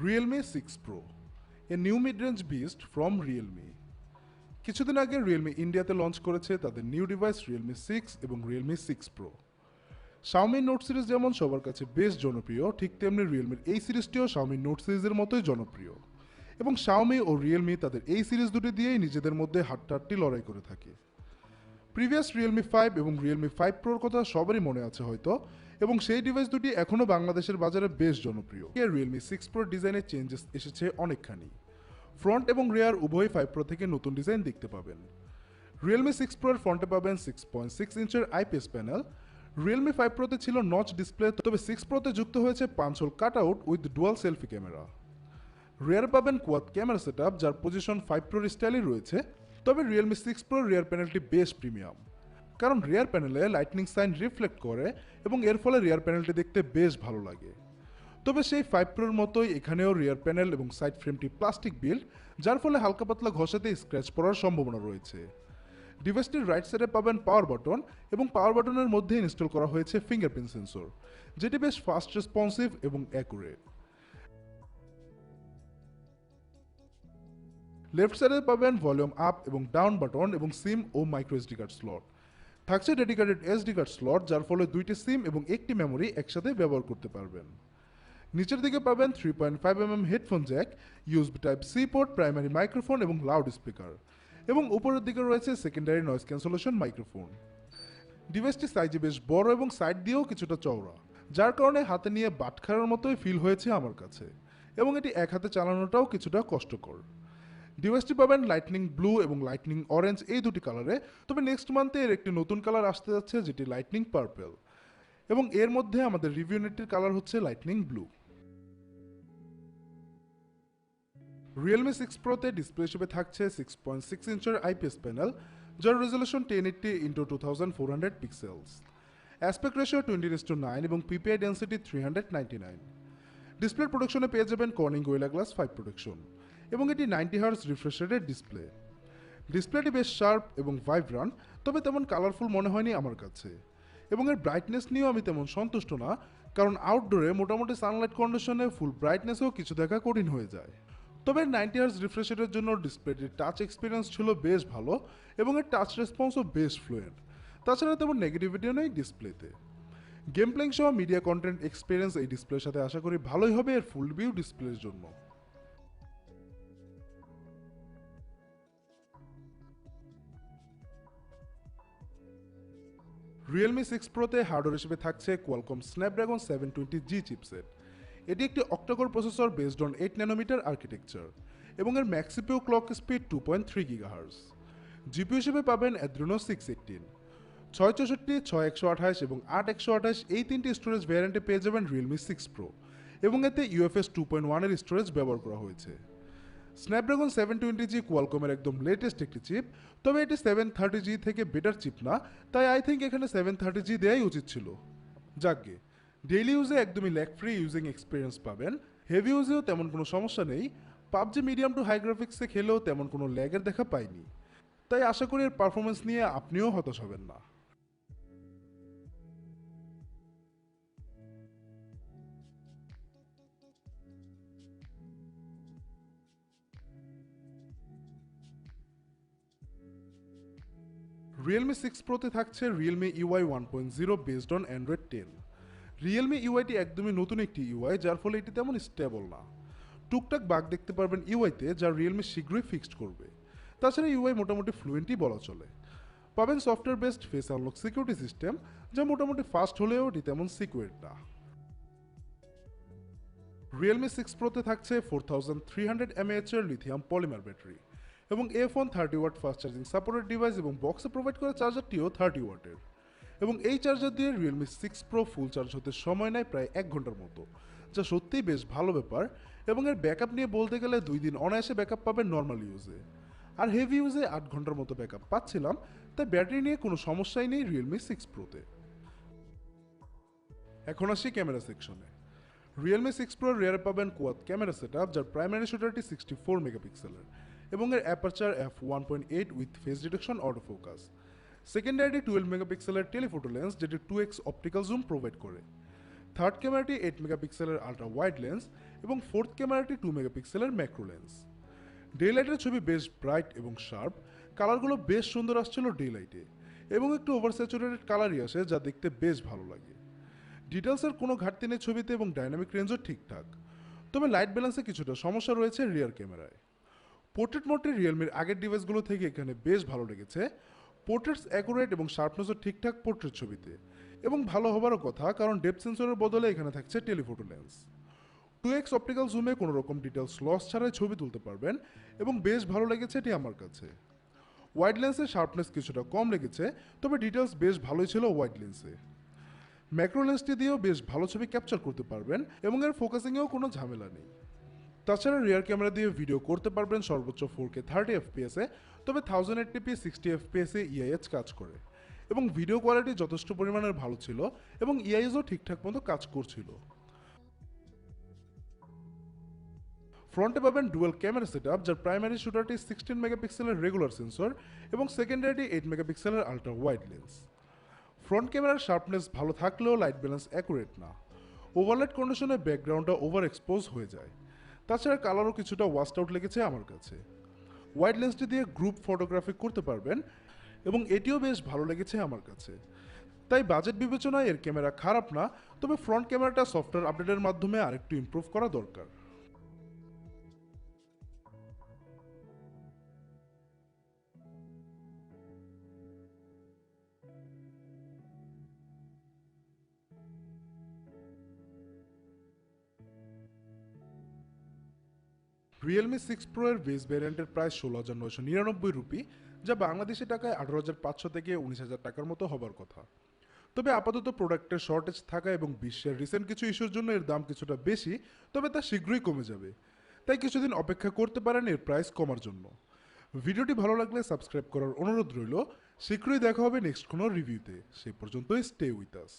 Realme 6 Pro, a new mid-range beast from Realme. কিছুদিন আগে Realme ইন্ডিয়াতে লঞ্চ করেছে তাদের নিউ ডিভাইস Realme 6 এবং Realme 6 Pro। Xiaomi note series যেমন সবার কাছে বেশ জনপ্রিয়, ঠিক তেমনি Realme এই সিরিজটিও Xiaomi নোট সিরিজের মতোই জনপ্রিয়। এবং Xiaomi ও Realme তাদের এই সিরিজ দুটি দিয়েই নিজেদের মধ্যে হাড্ডাহাড্ডি লড়াই করে থাকে। প্রিভিয়াস Realme 5 এবং Realme 5 Proর কথা সবারই মনে আছে হয়তো, এবং সেই ডিভাইস দুটি এখনও বাংলাদেশের বাজারে বেশ জনপ্রিয়। Realme 6 Pro ডিজাইনে চেঞ্জেস এসেছে অনেকখানি। ফ্রন্ট এবং রেয়ার উভয় 5 Pro থেকে নতুন ডিজাইন দেখতে পাবেন। Realme 6 Pro এর ফ্রন্টে পাবেন 6.6 ইঞ্চের আইপিএস প্যানেল। Realme 5 Proতে ছিল নচ ডিসপ্লে, তবে 6 Proতে যুক্ত হয়েছে 5 hole cutout with dual selfie camera. Rear পাবেন কোয়াড ক্যামেরা সেটআপ, যার পজিশন 5 Proর স্টাইলই রয়েছে, তবে Realme 6 Pro রেয়ার প্যানেলটি বেশ প্রিমিয়াম, কারণ রেয়ার প্যানেলে লাইটনিং সাইন রিফ্লেক্ট করে এবং এর ফলে রেয়ার প্যানেলটি দেখতে বেশ ভালো লাগে। তবে সেই 5 Proর মতোই এখানেও রেয়ার প্যানেল এবং সাইড ফ্রেমটি প্লাস্টিক বিল্ড, যার ফলে হালকা পাতলা ঘষাতে স্ক্র্যাচ পড়ার সম্ভাবনা রয়েছে। ডিভাইসটির রাইট সাইডে পাবেন পাওয়ার বাটন, এবং পাওয়ার বাটনের মধ্যে ইনস্টল করা হয়েছে ফিঙ্গারপ্রিন্ট সেন্সর, যেটি বেশ ফাস্ট রেসপন্সিভ এবং অ্যাকুরেট। লেফট সাইডে পাবেন ভলিউম আপ এবং ডাউন বাটন এবং সিম ও মাইক্রো এসডি কার্ড স্লট। থাকছে ডেডিকেটেড এসডি কার্ড স্লট, যার ফলে দুইটি সিম এবং একটি মেমোরি একসাথে ব্যবহার করতে পারবেন। নিচের দিকে পাবেন 3.5mm headphone jack, USB type C port, primary microphone এবং লাউড স্পিকার, এবং উপরের দিকে রয়েছে সেকেন্ডারি নয়েজ ক্যান্সেলেশন মাইক্রোফোন। ডিভাইসটি সাইজে বেশ বড় এবং সাইড দিয়েও কিছুটা চওড়া, যার কারণে হাতে নিয়ে বাটখারার মতোই ফিল হয়েছে আমার কাছে, এবং এটি এক হাতে চালানোটাও কিছুটা কষ্টকর। ডিভাইসটি পাবেন লাইটনিং ব্লু এবং লাইটনিং অরেঞ্জ এই দুটি কালারে, তবে নেক্সট মান্থে এর একটি নতুন কালার আসতে যাচ্ছে যেটি লাইটনিং পার্পল, এবং এর মধ্যে আমাদের রিভিউ নেটটির কালার হচ্ছে লাইটনিং ব্লু। Realme 6 Proতে ডিসপ্লে হিসেবে থাকছে 6.6 ইঞ্চের আইপিএস প্যানেল, যার resolution 1080x2400 pixels, aspect ratio 20:9 এবং পিপিআই ডেন্সিটি 399। ডিসপ্লে প্রোটেকশনে পেয়ে যাবেন কর্নিং গোরিলা গ্লাস 5 প্রোটেকশন, এবং এটি 90 হার্টজ রিফ্রেশ রেটের ডিসপ্লে। ডিসপ্লেটি বেশ শার্প এবং ভাইব্রান্ট, তবে তেমন কালারফুল মনে হয়নি আমার কাছে, এবং এর ব্রাইটনেস নিয়েও আমি তেমন সন্তুষ্ট না, কারণ আউটডোরে মোটামুটি সানলাইট কন্ডিশনে ফুল ব্রাইটনেসেও কিছু দেখা কঠিন হয়ে যায়। তবে 90 হার্টজ রিফ্রেশ রেটের জন্য ডিসপ্লেটির টাচ এক্সপিরিয়েন্স ছিল বেশ ভালো, এবং এর টাচ রেসপন্সও বেশ ফ্লুয়েন্ট। তাছাড়া তেমন নেগেটিভিটিও নেই ডিসপ্লেতে। গেম প্লেইং সহ মিডিয়া কন্টেন্ট এক্সপিরিয়েন্স এই ডিসপ্লের সাথে আশা করি ভালোই হবে এর ফুল ভিউ ডিসপ্লের জন্য। Realme 6 Proতে হার্ডওয়্যার হিসেবে থাকছে কোয়ালকম স্ন্যাপড্রাগন 720G চিপসেট। এটি একটি octa core processor based on 8 nanometer architecture, এবং এর max CPU clock speed 2.3 GHz। GPU হিসেবে পাবেন Adreno 618। 664, 6128 এবং 8128 এই তিনটি স্টোরেজ ভ্যারিয়েন্টে পেয়ে যাবেন Realme 6 Pro, এবং এতে UFS 2.1 এর স্টোরেজ ব্যবহার করা হয়েছে। স্ন্যাপড্রাগন 720G কোয়ালকমের একদম লেটেস্ট একটি চিপ, তবে এটি 730G থেকে বেটার চিপ না, তাই আই থিঙ্ক এখানে 730G দেওয়াই উচিত ছিল। যাকগে, ডেইলি ইউজে একদমই ল্যাগ ফ্রি ইউজিং এক্সপিরিয়েন্স পাবেন, হেভি ইউজেও তেমন কোনো সমস্যা নেই। পাবজি মিডিয়াম টু হাই গ্রাফিক্সে খেলেও তেমন কোনো ল্যাগের দেখা পাইনি, তাই আশা করি এর পারফরমেন্স নিয়ে আপনিও হতাশ হবেন না। Realme 6 Proতে থাকছে Realme UI 1.0 based on Android 10। Realme ইউআইটি একদমই নতুন একটি ইউআই, যার ফলে এটি তেমন স্টেবল না। টুকটাক বাগ দেখতে পারবেন ইউআইতে, যা Realme শীঘ্রই ফিক্সড করবে। তাছাড়া ইউআই মোটামুটি ফ্লুয়েন্টই বলা চলে। পাবেন software based face unlock security system, যা মোটামুটি ফাস্ট হলেও এটি তেমন সিকিউর না। Realme 6 Proতে থাকছে 4300 mAh এর লিথিয়াম পলিমার ব্যাটারি, এবং A1 30 watt fast charging supported device, এবং বক্সে প্রোভাইড করা চার্জারটিও 30 ওয়াটের। এবং এই চার্জার দিয়ে Realme 6 Pro ফুল চার্জ হতে সময় নেয় প্রায় 1 ঘন্টার মতো, যা সত্যিই বেশ ভালো ব্যাপার। এবং এর ব্যাকআপ নিয়ে বলতে গেলে 2 দিন অনায়াসে ব্যাকআপ পাবেন নর্মাল ইউজে, আর হেভি ইউজে 8 ঘন্টার মতো ব্যাকআপ পাচ্ছিলাম, তাই ব্যাটারি নিয়ে কোনো সমস্যাই নেই Realme 6 Proতে। এখন আসি ক্যামেরা সেকশনে। Realme 6 Pro রেয়ারে পাবেন কোয়াড ক্যামেরা সেটআপ, যার প্রাইমারি শুটারটি 64 মেগাপিক্সেলের, এবং এর aperture f1.8 with face detection auto focus. সেকেন্ডারিটি 12 মেগাপিক্সেলের টেলিফোটো লেন্স, যেটি 2x অপটিক্যাল জুম প্রোভাইড করে। থার্ড ক্যামেরাটি 8 মেগাপিক্সেলের আল্ট্রা ওয়াইড লেন্স এবং ফোর্থ ক্যামেরাটি 2 মেগাপিক্সেলের ম্যাক্রো লেন্স। ডে লাইটের ছবি বেশ ব্রাইট এবং শার্প, কালারগুলো বেশ সুন্দর আসছিল ডে লাইটে এবং একটু ওভার স্যাচুরেটেড কালারই আসে যা দেখতে বেশ ভালো লাগে। ডিটেলসের কোনো ঘাটতি নেই ছবিতে এবং ডাইনামিক রেঞ্জও ঠিকঠাক, তবে লাইট ব্যালেন্সে কিছুটা সমস্যা রয়েছে রিয়ার ক্যামেরায়। পোর্ট্রেট মোডটি রিয়েলমির আগের ডিভাইসগুলো থেকে এখানে বেশ ভালো লেগেছে। পোর্ট্রেটস অ্যাকুরেট এবং শার্পনেসও ঠিকঠাক পোর্ট্রেট ছবিতে, এবং ভালো হবারও কথা কারণ ডেপথ সেন্সরের বদলে এখানে থাকছে টেলিফোটো লেন্স। 2x অপটিক্যাল জুমে কোনো রকম ডিটেলস লস ছাড়াই ছবি তুলতে পারবেন এবং বেশ ভালো লেগেছে এটি আমার কাছে। ওয়াইড লেন্সে শার্পনেস কিছুটা কম লেগেছে, তবে ডিটেলস বেশ ভালোই ছিল ওয়াইড লেন্সে। ম্যাক্রো লেন্সটি দিয়েও বেশ ভালো ছবি ক্যাপচার করতে পারবেন এবং এর ফোকাসিংয়েও কোনো ঝামেলা নেই। তাছাড়া রিয়ার ক্যামেরা দিয়ে ভিডিও করতে পারবেন সর্বোচ্চ 4K 30 FPS এ, তবে 1080p 60 FPS এ ইআইএইচ কাজ করে এবং ভিডিও কোয়ালিটি যথেষ্ট পরিমাণের ভালো ছিল এবং ইআইএসও ঠিকঠাক মতো কাজ করছিল। ফ্রন্টে পাবেন ডুয়াল ক্যামেরা সেটআপ, যার প্রাইমারি শুটারটি 16 মেগাপিক্সেলের রেগুলার সেন্সর এবং সেকেন্ডারিটি 8 মেগাপিক্সেলের আল্ট্রা ওয়াইড লেন্স। ফ্রন্ট ক্যামেরার শার্পনেস ভালো থাকলেও লাইট ব্যালেন্স অ্যাকুরেট না, ওভারলাইট কন্ডিশনে ব্যাকগ্রাউন্ডটা ওভার এক্সপোজ হয়ে যায়। তাছাড়া কালারও কিছুটা ওয়াস্ট আউট লেগেছে আমার কাছে। ওয়াইড লেন্সটি দিয়ে গ্রুপ ফটোগ্রাফি করতে পারবেন এবং এটিও বেশ ভালো লেগেছে আমার কাছে। তাই বাজেট বিবেচনায় এর ক্যামেরা খারাপ না, তবে ফ্রন্ট ক্যামেরাটা সফটওয়্যার আপডেটের মাধ্যমে আরেকটু ইমপ্রুভ করা দরকার। রিয়েলমি 6 প্রো এর বেস ভ্যারিয়েন্টের প্রাইস 16,999 রুপি, যা বাংলাদেশি টাকায় 18,500 থেকে 19,000 টাকার মতো হবার কথা। তবে আপাতত প্রোডাক্টের শর্টেজ থাকা এবং বিশ্বের রিসেন্ট কিছু ইস্যুর জন্য এর দাম কিছুটা বেশি, তবে তা শীঘ্রই কমে যাবে। তাই কিছুদিন অপেক্ষা করতে পারেন এর প্রাইস কমার জন্য। ভিডিওটি ভালো লাগলে সাবস্ক্রাইব করার অনুরোধ রইল। শীঘ্রই দেখা হবে নেক্সট কোনো রিভিউতে। সেই পর্যন্তই স্টে উইথ আস।